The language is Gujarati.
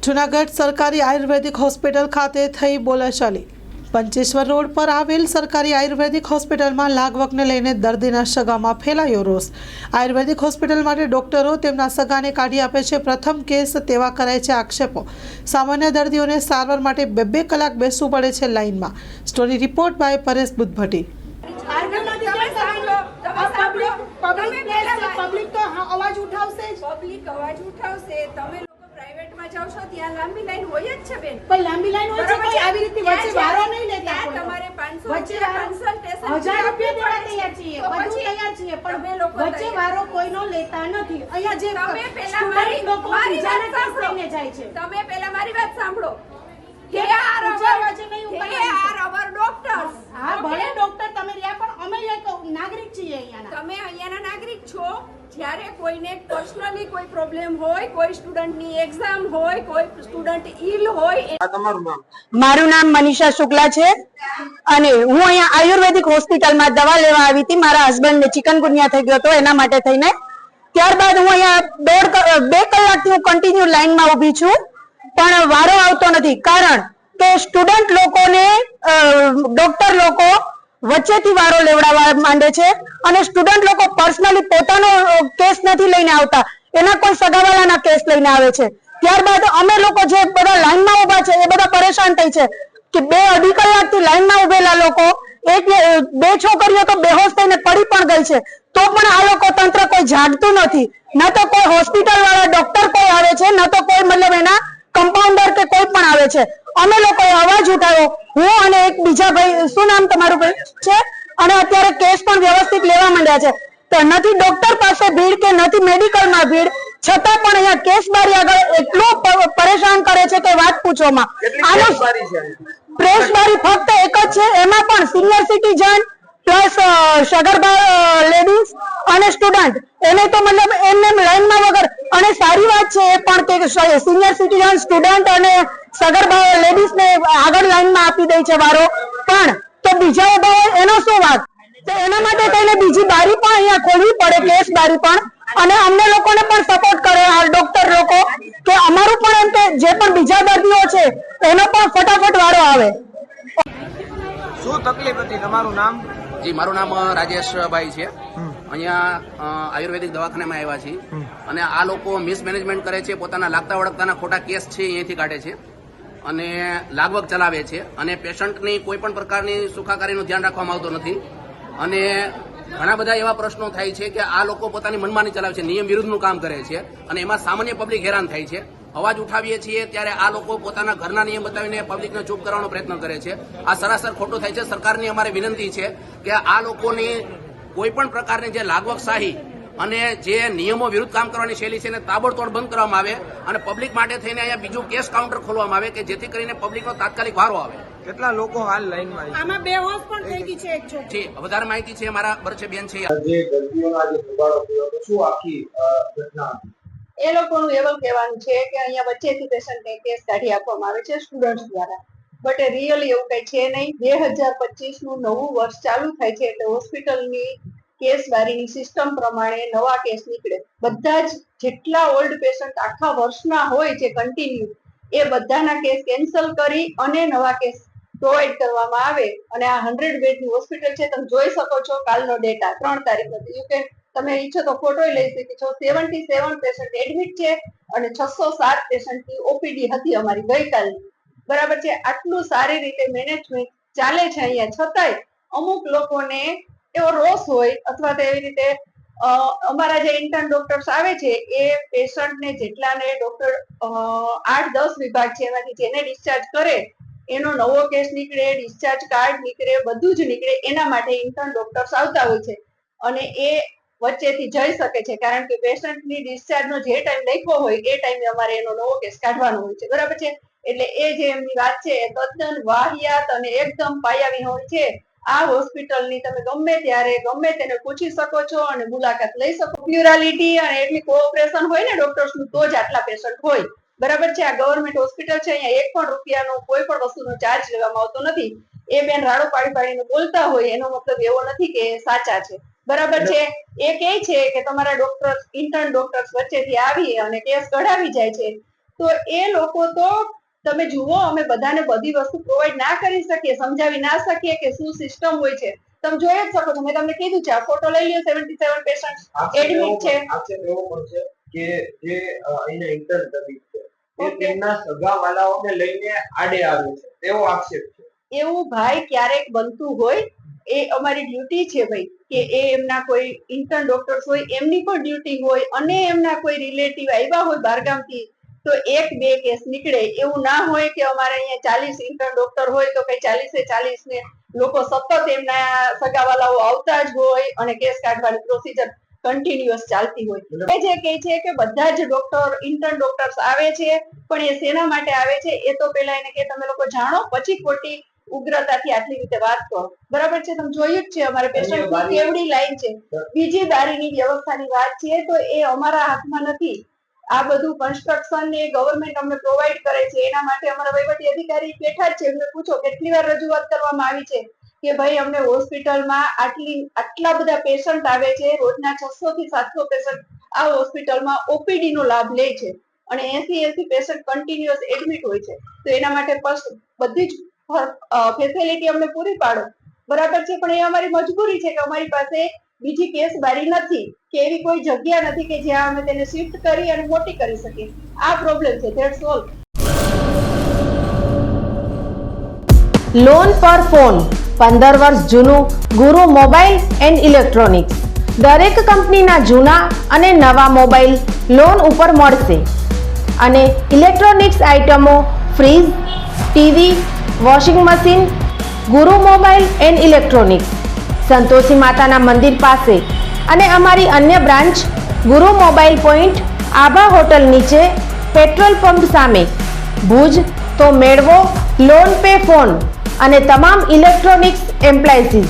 જૂનાગઢ સરકારી આયુર્વેદિક હોસ્પિટલ ખાતે થઈ બોલાચાલી। પંચેશ્વર રોડ પર આવેલ સરકારી આયુર્વેદિક હોસ્પિટલમાં લાગવગને લઈને દર્દીના સગામાં ફેલાયો રોષ। આયુર્વેદિક હોસ્પિટલ માટે ડોક્ટરો તેમના સગાને કાઢી આપે છે। પ્રથમ કેસ તેવા કરાય છે આક્ષેપો। સામાન્ય દર્દીઓને સારવાર માટે 2-2 કલાક બેસવું પડે છે લાઇનમાં। Story report by Paresh Buddhabhatti. Public તો અવાજ ઉઠાવશે જ। પબ્લિક અવાજ ઉઠાવશે। તમે લોકો પ્રાઇવેટમાં જાવ છો ત્યાં લાંબી લાઈન હોય જ છે બેન। પણ લાંબી લાઈન હોય છે, કોઈ આવી રીતે વચ્ચે વારો નહીં લેતા। ત્યાં કોઈ તમારે 500 વચ્ચે કન્સલ્ટેશન 1000 રૂપિયા દેવા તૈયાર છીએ, બધું તૈયાર છીએ, પણ વચ્ચે વારો કોઈનો લેતા નથી। અહીંયા જે તમે પહેલા સ્ટુડન્ટ લોકો મારી બીજાના વાત કેસ લઈને જાય છે। તમે પહેલા મારી વાત સાંભળો। કે આર ઊંચા અવાજે નહીં અવર ઉપાડવાનું। ડોક્ટર્સ। હા ભલે ડોક્ટર તમે રહ્યા, પણ અમે એક નાગરિક છીએ અહીંયાના। તમે અહીંયાના નાગરિક છો। જ્યારે કોઈને પર્સનલી કોઈ પ્રોબ્લેમ હોય, કોઈ સ્ટુડન્ટની એક્ઝામ હોય, કોઈ સ્ટુડન્ટ ઇલ હોય, આ તમારું નામ? મારું નામ મનીષા શુક્લા છે અને હું અહીંયા આયુર્વેદિક હોસ્પિટલમાં દવા લેવા આવી હતી। મારા હસબન્ડને ચિકનગુનિયા થઈ ગયો હતો, એના માટે થઈને ત્યારબાદ હું અહીંયા 2 કલાકથી હું કન્ટિન્યુ લાઈનમાં ઊભી છું, પણ વારો આવતો નથી। કારણ કે સ્ટુડન્ટ લોકોને ડોક્ટર લોકો વચ્ચેથી વારો લેવડાવવા માંડે છે અને સ્ટુડન્ટ લોકો પર્સનલી પોતાનો કેસ નથી લઈને આવતા, એના કોઈ સગાવાલાના કેસ લઈને આવે છે। ત્યારબાદ અમે લોકો જે બધા લાઈનમાં ઉભા છે એ બધા પરેશાન થઈ છે કે 2-2.5 કલાકથી લાઈનમાં ઉભેલા લોકો, 2 છોકરીઓ તો બેહોશ થઈને પડી પણ ગઈ છે, તો પણ આ લોકો તંત્ર કોઈ જાગતું નથી। ન તો કોઈ હોસ્પિટલ વાળા ડોક્ટર કોઈ આવે છે, ન તો કોઈ મતલબ એના કમ્પાઉન્ડર કે કોઈ પણ આવે છે। અમે લોકોએ અવાજ ઉઠાવ્યો, હું અને એક બીજા ભાઈ, શું નામ તમારું છે, અને અત્યારે કેસ પણ વ્યવસ્થિત લેવા માંડ્યા છે। તો નથી ડોક્ટર પાસે ભીડ કે નથી મેડિકલમાં ભીડ, છતાં પણ અહીંયા કેસ બારી આગળ એટલું પરેશાન કરે છે કે વાત પૂછોમાં। આનો પ્રેસ બારી ફક્ત એક જ છે, એમાં પણ સિનિયર સિટીઝન પ્લસ સગર્ભા લેડીઝ અને સ્ટુડન્ટ, એને તો મતલબ એમને લાઈનમાં વગર, અને સારી વાત છે એ પણ કે સિનિયર સિટીઝન, સ્ટુડન્ટ અને સગર્ભા લેડીઝને આગળ લાઈનમાં આપી દે છે વારો, પણ તો બીજા ઉભા હોય એનો શું વાત? તો એના માટે થઈને બીજી બારી પણ અહીંયા ખોલવી પડે, કેસ બારી પણ, અને અમને લોકોને પણ સપોર્ટ કરે આ ડોક્ટર લોકો કે અમારું પણ એમ કે જે પણ બીજા દર્દીઓ છે એનો પણ ફટાફટ વારો આવે। શું તકલીફ હતી? તમારું નામ? જી, મારું નામ રાજેશભાઈ છે। અહીંયા આયુર્વેદિક દવાખાનામાં આવ્યા છીએ અને આ લોકો મિસમેનેજમેન્ટ કરે છે, પોતાના લાગતા વળગતાના ખોટા કેસ છે અહીંયાથી કાઢે છે અને લાગવગ ચલાવે છે અને પેશન્ટની કોઈ પણ પ્રકારની સુખાકારીનું ધ્યાન રાખવામાં આવતું નથી અને ઘણા બધા એવા પ્રશ્નો થાય છે કે આ લોકો પોતાની મનમાની ચલાવે છે, નિયમ વિરુદ્ધનું કામ કરે છે અને એમાં સામાન્ય પબ્લિક હેરાન થાય છે। અવાજ ઉઠાવીએ છીએ ત્યારે આ લોકો પોતાના ઘરના નિયમ બતાવીને પબ્લિકને ચૂપ કરવાનો પ્રયત્ન કરે છે। આ સરાસર ખોટું થાય છે। સરકારની અમારી વિનંતી છે કે આ લોકોની કોઈ પણ પ્રકારની જે લાગવગશાહી અને જે નિયમો વિરુદ્ધ કામ કરવાની શૈલી છે એને તાબડતોડ બંધ કરવામાં આવે અને પબ્લિક માટે થઈને અહીંયા બીજું કેસ કાઉન્ટર ખોલવામાં આવે કે જેથી કરીને પબ્લિકનો તાત્કાલિક વારો આવે। કેટલા લોકો હાલ લાઈનમાં છે? આમાં બેહોશ પણ થઈ ગઈ છે એક છોકરી। જી, વધારે માહિતી છે મારા બરછે બેન છે। જે દર્દીઓના જે દુબાળો થયો હતો, શું આખી ઘટના હતી? એ લોકોનું એવું કહેવાનું છે કે અહીંયા વચ્ચેથી પેશન્ટને કેસ કાઢી આપવામાં આવે છે સ્ટુડન્ટ્સ દ્વારા, બટ એ રિયલી એવું કઈ છે નહીં। 2025 નું નવું વર્ષ ચાલુ થાય છે એટલે હોસ્પિટલની કેસ બારીની સિસ્ટમ પ્રમાણે નવા કેસ નીકળે। બધા જ જેટલા ઓલ્ડ પેશન્ટ આખા વર્ષના હોય છે કન્ટિન્યુ, એ બધાના કેસ કેન્સલ કરી અને નવા કેસ પ્રોવાઈડ કરવામાં આવે। અને આ 100 બેડની હોસ્પિટલ છે, તમે જોઈ શકો છો કાલનો ડેટા 3 તારીખનો, યુ કેન તમે ઈચ્છો તો ફોટો લઈ શકો છો। 77 પેશન્ટ એડમિટ છે અને 607 પેશન્ટની ઓપીડી હતી અમારી ગઈકાલની, બરાબર છે। આટલું સારી રીતે મેનેજમેન્ટ ચાલે છે અહીંયા, છતાંય અમુક લોકોને એવો રોષ હોય અથવા તો એવી રીતે અમારા જે ઇન્ટર્ન ડોક્ટર્સ આવે છે એ પેશન્ટને જેટલાને ડોક્ટર 8-10 વિભાગ છે એમાંથી જેને ડિસ્ચાર્જ કરે એનો નવો કેસ નીકળે, ડિસ્ચાર્જ કાર્ડ નીકળે, બધું જ નીકળે, એના માટે ઇન્ટર્ન ડોક્ટર્સ આવતા હોય છે અને એ વચ્ચેથી જઈ શકે છે, કારણ કે પેશન્ટની ડિસ્ચાર્જનો જે ટાઈમ લખ્યો હોય એ ટાઈમે અમારે એનો નવો કેસ કાઢવાનો હોય છે, બરાબર છે। એટલે એ જે એમની વાત છે એ તદ્દન વાહિયાત અને એકદમ પાયાવી હોય છે। આ હોસ્પિટલની તમે ગમે ત્યારે ગમે તેને પૂછી શકો છો અને મુલાકાત લઈ શકો। પ્યુરાલિટી અને એટલી કોઓપરેશન હોય ને ડોક્ટર્સનું, તો જ આટલા પેશન્ટ હોય, બરાબર છે। આ ગવર્મેન્ટ હોસ્પિટલ છે, અહીંયા 1 પણ રૂપિયાનો કોઈ પણ વસ્તુનો ચાર્જ લેવામાં આવતો નથી। એ બેન રાડો પાડીને બોલતા હોય એનો મતલબ એવો નથી કે સાચા છે, બરાબર છે। એ કહે છે કે તમારા ડોક્ટર, ઇન્ટર્ન ડોક્ટર્સ વચ્ચેથી આવી અને કેસ કઢાવી જાય છે, તો એ લોકો તો તમે જુઓ, અમે બધાને બધી વસ્તુ પ્રોવાઈડ ના કરી શકીએ, સમજાવી ના શકીએ કે શું સિસ્ટમ હોય છે. તમે જોઈ જ શકો છો, મેં તમને કીધું છે, આ ફોટો લઈ લ્યો, 77 પેશન્ટ એડમિટ છે. આક્ષેપ એવો પણ છે કે જે અહીંના ઇન્ટર્ન તબીબ છે એ તેમના સગા વાલાઓને લઈને આડે આવે છે, તેવો આક્ષેપ છે. એવું ભાઈ ક્યારેક બનતું હોય, એ અમારી ડ્યુટી છે ભાઈ, કે એ એમના કોઈ ઇન્ટર્ન ડોક્ટર્સ હોય, એમની પણ ડ્યુટી હોય, અને એમના કોઈ રિલેટિવ આવ્યા હોય બહારગામથી, તો 1-2 કેસ નીકળે. એવું ના હોય કે અમારે અહીંયા 40 ઇન્ટર્ન ડોક્ટર હોય તો કઈ 40 ને લોકો સતત એમના સગાવાલાઓ આવતા જ હોય અને કેસ કાઢવાની પ્રોસિજર કન્ટિન્યુઅસ ચાલતી હોય. એ જે કહે છે કે બધા જ ડોક્ટર ઇન્ટર્ન ડોક્ટર્સ આવે છે, પણ એ શેના માટે આવે છે એ તો પેલા એને કે તમે લોકો જાણો, પછી ખોટી ઉગ્રતાથી આટલી રીતે વાત કરો. બરાબર છે, તમે જોયું જ છે અમારે પેશન્ટ કેવડી લાઈન છે. બીજી બારીની વ્યવસ્થાની વાત છે તો એ અમારા હાથમાં નથી. આ બધું કન્સ્ટ્રક્શન એ ગવર્મેન્ટ અમને પ્રોવાઈડ કરે છે, એના માટે અમારા વહીવટી અધિકારી બેઠા જ છે. એમને પૂછો, કેટલી વાર રજૂઆત કરવામાં આવી છે કે ભાઈ અમને હોસ્પિટલમાં આટલા બધા પેશન્ટ આવે છે, રોજના 600 થી 700 પેશન્ટ આ હોસ્પિટલમાં ઓપીડી નો લાભ લે છે, અને 80 પેશન્ટ કન્ટિન્યુઅસ એડમિટ હોય છે. તો એના માટે બધી જ ફેસિલિટી અમને પૂરી પાડો. બરાબર છે, પણ એ અમારી મજબૂરી છે કે અમારી પાસે બીજી કેસ બારી નથી કે એવી કોઈ જગ્યા નથી કે જ્યાં અમે તેને શિફ્ટ કરી અને મોટી કરી શકીએ. આ પ્રોબ્લેમ છે, ધેટ્સ ઓલ. લોન પર ફોન 15 વર્ષ જૂનું ગુરુ મોબાઈલ એન્ડ ઇલેક્ટ્રોનિક્સ. દરેક કંપનીના જૂના અને નવા મોબાઈલ લોન ઉપર મળશે, અને ઇલેક્ટ્રોનિક્સ આઇટમો ફ્રીજ, ટીવી, વોશિંગ મશીન. ગુરુ મોબાઈલ એન્ડ ઇલેક્ટ્રોનિક્સ, સંતોષી માતાના મંદિર પાસે, અને અમારી અન્ય બ્રાન્ચ ગુરુ મોબાઈલ પોઈન્ટ, આભા હોટલ નીચે, પેટ્રોલ પંપ સામે, ભુજ. તો મેળવો લોન પે ફોન અને તમામ ઇલેક્ટ્રોનિક્સ એપ્લાયન્સીસ.